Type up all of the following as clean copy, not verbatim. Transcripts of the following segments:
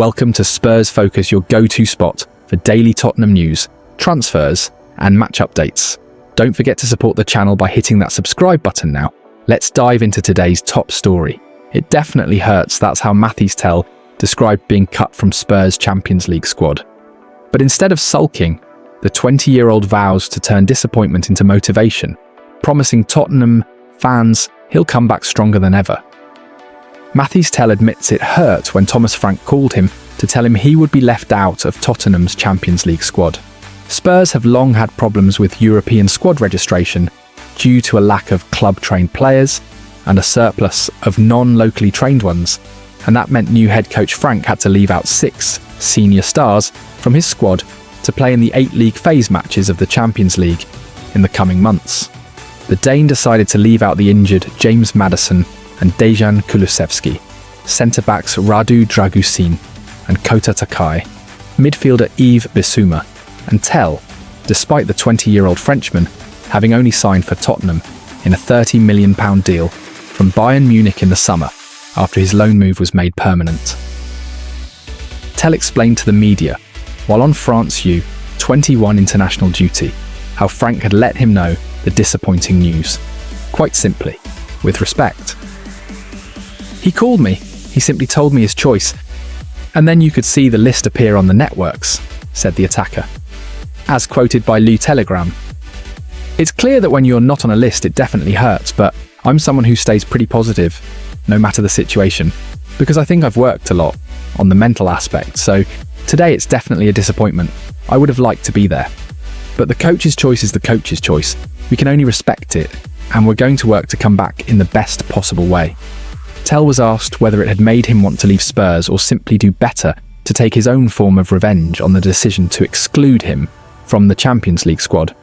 Welcome to Spurs Focus, your go-to spot for daily Tottenham news, transfers, and match updates. Don't forget to support the channel by hitting that subscribe button now. Let's dive into today's top story. It definitely hurts, that's how Mathys described being cut from Spurs' Champions League squad. But instead of sulking, the 20-year-old vows to turn disappointment into motivation, promising Tottenham fans he'll come back stronger than ever. Mathys admits it hurt when Thomas Frank called him to tell him he would be left out of Tottenham's Champions League squad. Spurs have long had problems with European squad registration due to a lack of club-trained players and a surplus of non-locally trained ones, and that meant new head coach Frank had to leave out 6 senior stars from his squad to play in the 8 league phase matches of the Champions League in the coming months. The Dane decided to leave out the injured James Maddison and Dejan Kulusevski, centre-backs Radu Dragusin and Kota Takai, midfielder Yves Bissouma, and Tell, despite the 20-year-old Frenchman having only signed for Tottenham in a £30 million deal from Bayern Munich in the summer after his loan move was made permanent. Tell explained to the media, while on France U 21 international duty, how Frank had let him know the disappointing news. Quite simply, with respect. He called me, he simply told me his choice, and then you could see the list appear on the networks, said the attacker. As quoted by Le Telegram, "It's clear that when you're not on a list it definitely hurts, but I'm someone who stays pretty positive, no matter the situation, because I think I've worked a lot on the mental aspect, so today it's definitely a disappointment. I would have liked to be there. But the coach's choice is the coach's choice. We can only respect it, and we're going to work to come back in the best possible way." Tell was asked whether it had made him want to leave Spurs or simply do better to take his own form of revenge on the decision to exclude him from the Champions League squad.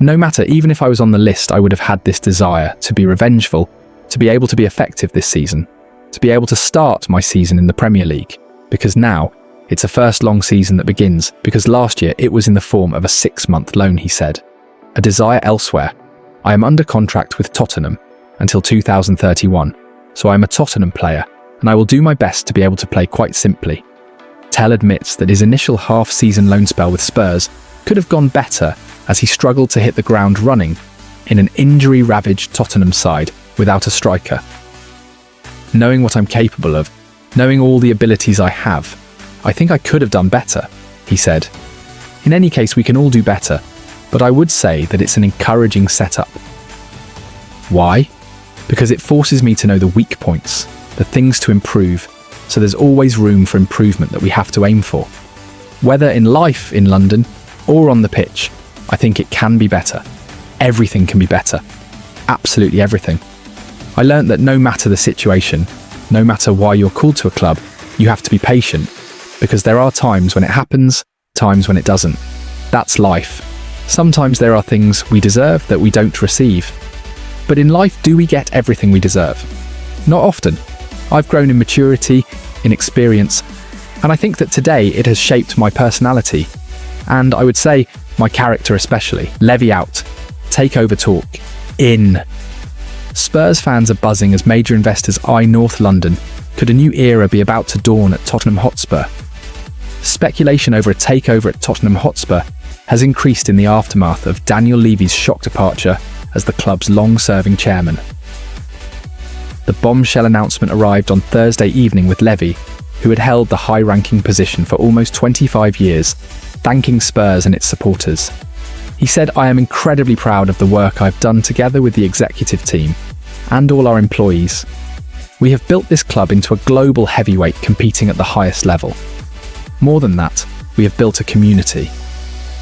"No matter, even if I was on the list, I would have had this desire to be revengeful, to be able to be effective this season, to be able to start my season in the Premier League, because now it's a first long season that begins, because last year it was in the form of a 6-month loan," he said. "A desire elsewhere. I am under contract with Tottenham until 2031. So I'm a Tottenham player, and I will do my best to be able to play quite simply." Tell admits that his initial half-season loan spell with Spurs could have gone better as he struggled to hit the ground running in an injury-ravaged Tottenham side without a striker. "Knowing what I'm capable of, knowing all the abilities I have, I think I could have done better," he said. "In any case, we can all do better, but I would say that it's an encouraging setup." Why? Because it forces me to know the weak points, the things to improve, so there's always room for improvement that we have to aim for. Whether in life in London or on the pitch, I think it can be better. Everything can be better. Absolutely everything. I learned that no matter the situation, no matter why you're called to a club, you have to be patient, because there are times when it happens, times when it doesn't. That's life. Sometimes there are things we deserve that we don't receive. But in life, do we get everything we deserve? Not often. I've grown in maturity, in experience, and I think that today it has shaped my personality, and I would say my character especially. Levy out. Takeover talk. In. Spurs fans are buzzing as major investors eye North London. Could a new era be about to dawn at Tottenham Hotspur? Speculation over a takeover at Tottenham Hotspur has increased in the aftermath of Daniel Levy's shock departure as the club's long-serving chairman. The bombshell announcement arrived on Thursday evening with Levy, who had held the high-ranking position for almost 25 years, thanking Spurs and its supporters. He said, "I am incredibly proud of the work I've done together with the executive team and all our employees. We have built this club into a global heavyweight competing at the highest level. More than that, we have built a community.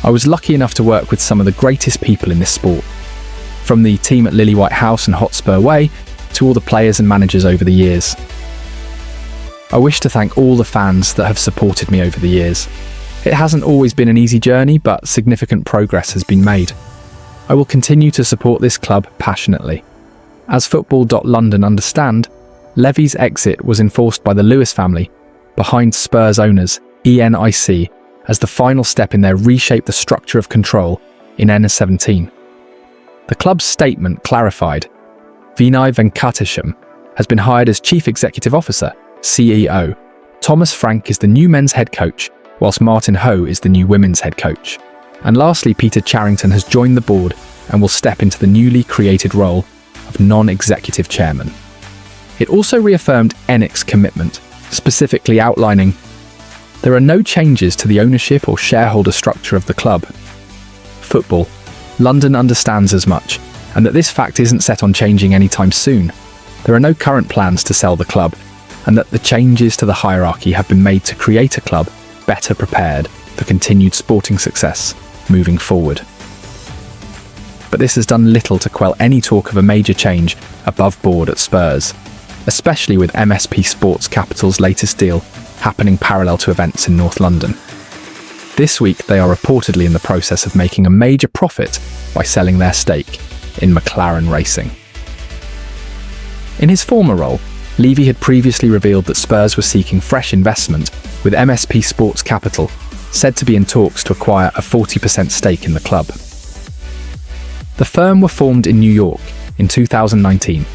I was lucky enough to work with some of the greatest people in this sport, from the team at Lilywhites House and Hotspur Way to all the players and managers over the years. I wish to thank all the fans that have supported me over the years. It hasn't always been an easy journey, but significant progress has been made. I will continue to support this club passionately." As Football.London understand, Levy's exit was enforced by the Lewis family, behind Spurs owners ENIC, as the final step in their reshape the structure of control in N17. The club's statement clarified, Vinay Venkatesham has been hired as Chief Executive Officer, CEO. Thomas Frank is the new men's head coach, whilst Martin Ho is the new women's head coach. And lastly, Peter Charrington has joined the board and will step into the newly created role of non-executive chairman. It also reaffirmed ENIC's commitment, specifically outlining, "There are no changes to the ownership or shareholder structure of the club. Football. London understands as much, and that this fact isn't set on changing anytime soon. There are no current plans to sell the club, and that the changes to the hierarchy have been made to create a club better prepared for continued sporting success moving forward." But this has done little to quell any talk of a major change above board at Spurs, especially with MSP Sports Capital's latest deal happening parallel to events in North London. This week, they are reportedly in the process of making a major profit by selling their stake in McLaren Racing. In his former role, Levy had previously revealed that Spurs were seeking fresh investment, with MSP Sports Capital said to be in talks to acquire a 40% stake in the club. The firm were formed in New York in 2019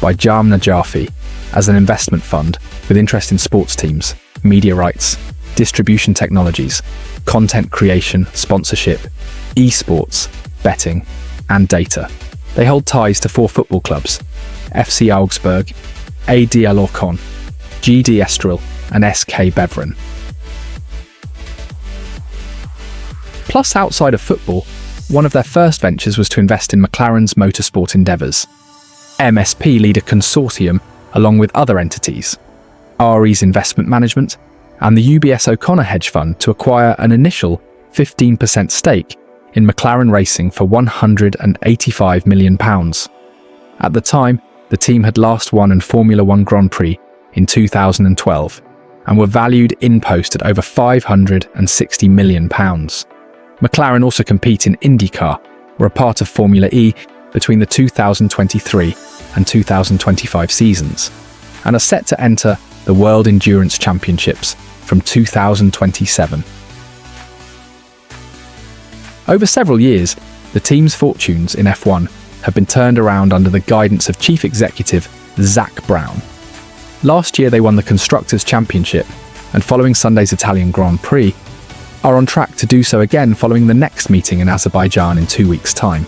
by Jam Najafi as an investment fund with interest in sports teams, media rights, distribution technologies, content creation, sponsorship, esports, betting, and data. They hold ties to 4 football clubs: FC Augsburg, AD Alorcon, GD Estoril, and SK Beveren. Plus, outside of football, one of their first ventures was to invest in McLaren's motorsport endeavours. MSP lead a consortium along with other entities, RE's Investment Management and the UBS O'Connor hedge fund, to acquire an initial 15% stake in McLaren Racing for £185 million. At the time, the team had last won in Formula One Grand Prix in 2012 and were valued in post at over £560 million. McLaren also compete in IndyCar, were a part of Formula E between the 2023 and 2025 seasons, and are set to enter the World Endurance Championships from 2027. Over several years, the team's fortunes in F1 have been turned around under the guidance of Chief Executive Zak Brown. Last year they won the Constructors' Championship, and following Sunday's Italian Grand Prix, are on track to do so again following the next meeting in Azerbaijan in 2 weeks' time.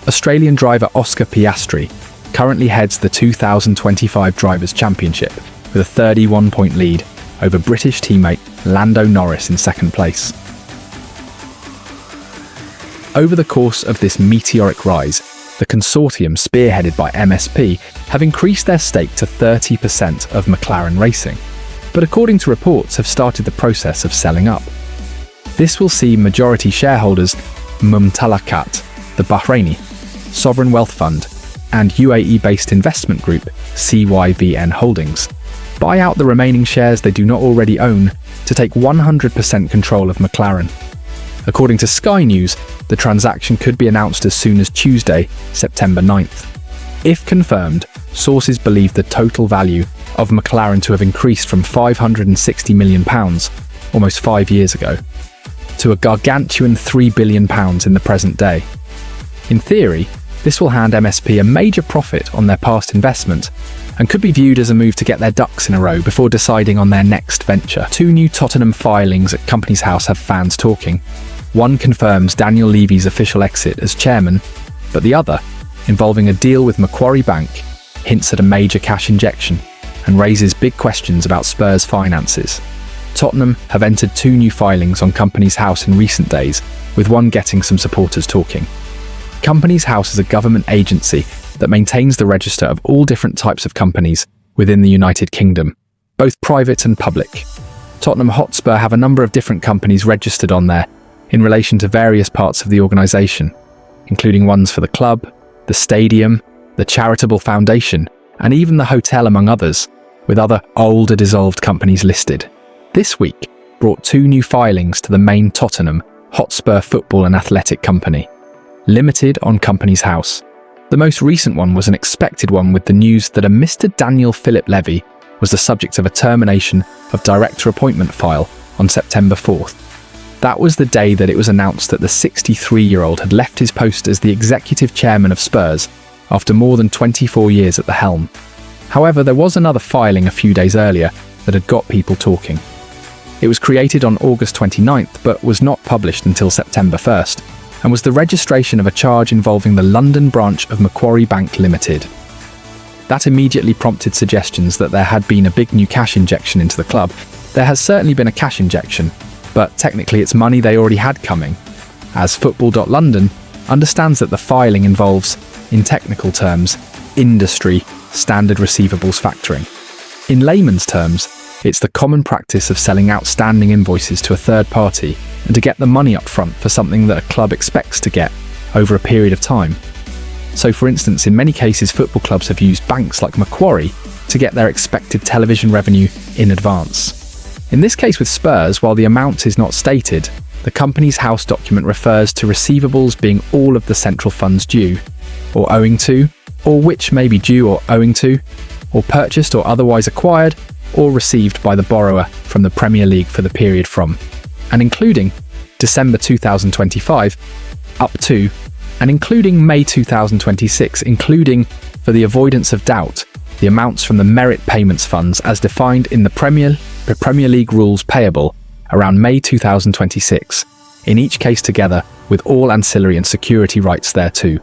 Australian driver Oscar Piastri currently heads the 2025 Drivers' Championship with a 31-point lead over British teammate Lando Norris in second place. Over the course of this meteoric rise, the consortium spearheaded by MSP have increased their stake to 30% of McLaren Racing, but according to reports have started the process of selling up. This will see majority shareholders Mumtalakat, the Bahraini sovereign wealth fund, and UAE-based investment group CYVN Holdings buy out the remaining shares they do not already own to take 100% control of McLaren. According to Sky News, the transaction could be announced as soon as Tuesday, September 9th. If confirmed, sources believe the total value of McLaren to have increased from £560 million, almost 5 years ago, to a gargantuan £3 billion in the present day. In theory, this will hand MSP a major profit on their past investment and could be viewed as a move to get their ducks in a row before deciding on their next venture. 2 new Tottenham filings at Companies House have fans talking. One confirms Daniel Levy's official exit as chairman, but the other, involving a deal with Macquarie Bank, hints at a major cash injection and raises big questions about Spurs' finances. Tottenham have entered 2 new filings on Companies House in recent days, with one getting some supporters talking. Companies House is a government agency that maintains the register of all different types of companies within the United Kingdom, both private and public. Tottenham Hotspur have a number of different companies registered on there in relation to various parts of the organisation, including ones for the club, the stadium, the charitable foundation, and even the hotel, among others, with other older dissolved companies listed. This week brought 2 new filings to the main Tottenham Hotspur Football and Athletic Company, limited on Companies House. The most recent one was an expected one, with the news that a Mr. Daniel Philip Levy was the subject of a termination of director appointment file on September 4th. That was the day that it was announced that the 63-year-old had left his post as the executive chairman of Spurs after more than 24 years at the helm. However, there was another filing a few days earlier that had got people talking. It was created on August 29th, but was not published until September 1st, and was the registration of a charge involving the London branch of Macquarie Bank Limited. That immediately prompted suggestions that there had been a big new cash injection into the club. There has certainly been a cash injection, but technically it's money they already had coming, as Football.London understands that the filing involves, in technical terms, industry standard receivables factoring. In layman's terms, it's the common practice of selling outstanding invoices to a third party and to get the money up front for something that a club expects to get over a period of time. So for instance, in many cases football clubs have used banks like Macquarie to get their expected television revenue in advance. In this case with Spurs, while the amount is not stated, the company's house document refers to receivables being all of the central funds due, or owing to, or which may be due or owing to, or purchased or otherwise acquired, or received by the borrower from the Premier League for the period from, and including December 2025 up to, and including May 2026, including, for the avoidance of doubt, the amounts from the merit payments funds as defined in the Premier League rules payable around May 2026, in each case together with all ancillary and security rights thereto.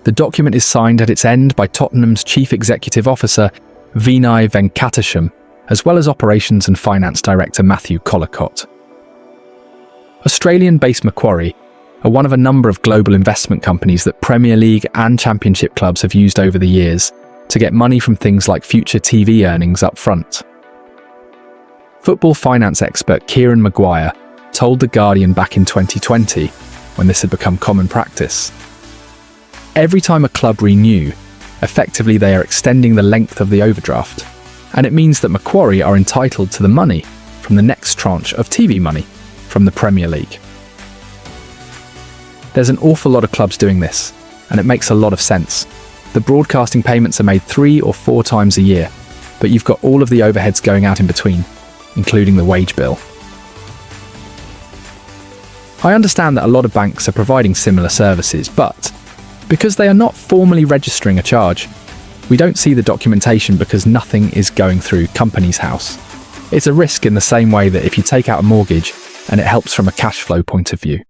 The document is signed at its end by Tottenham's Chief Executive Officer Vinay Venkatesham, as well as Operations and Finance Director Matthew Collicott. Australian-based Macquarie are one of a number of global investment companies that Premier League and Championship clubs have used over the years to get money from things like future TV earnings up front. Football finance expert Kieran Maguire told The Guardian back in 2020, when this had become common practice. Every time a club renew, effectively they are extending the length of the overdraft, and it means that Macquarie are entitled to the money from the next tranche of TV money from the Premier League. There's an awful lot of clubs doing this, and it makes a lot of sense. The broadcasting payments are made 3 or 4 times a year, but you've got all of the overheads going out in between, including the wage bill. I understand that a lot of banks are providing similar services, but because they are not formally registering a charge, we don't see the documentation because nothing is going through Companies House. It's a risk in the same way that if you take out a mortgage and it helps from a cash flow point of view.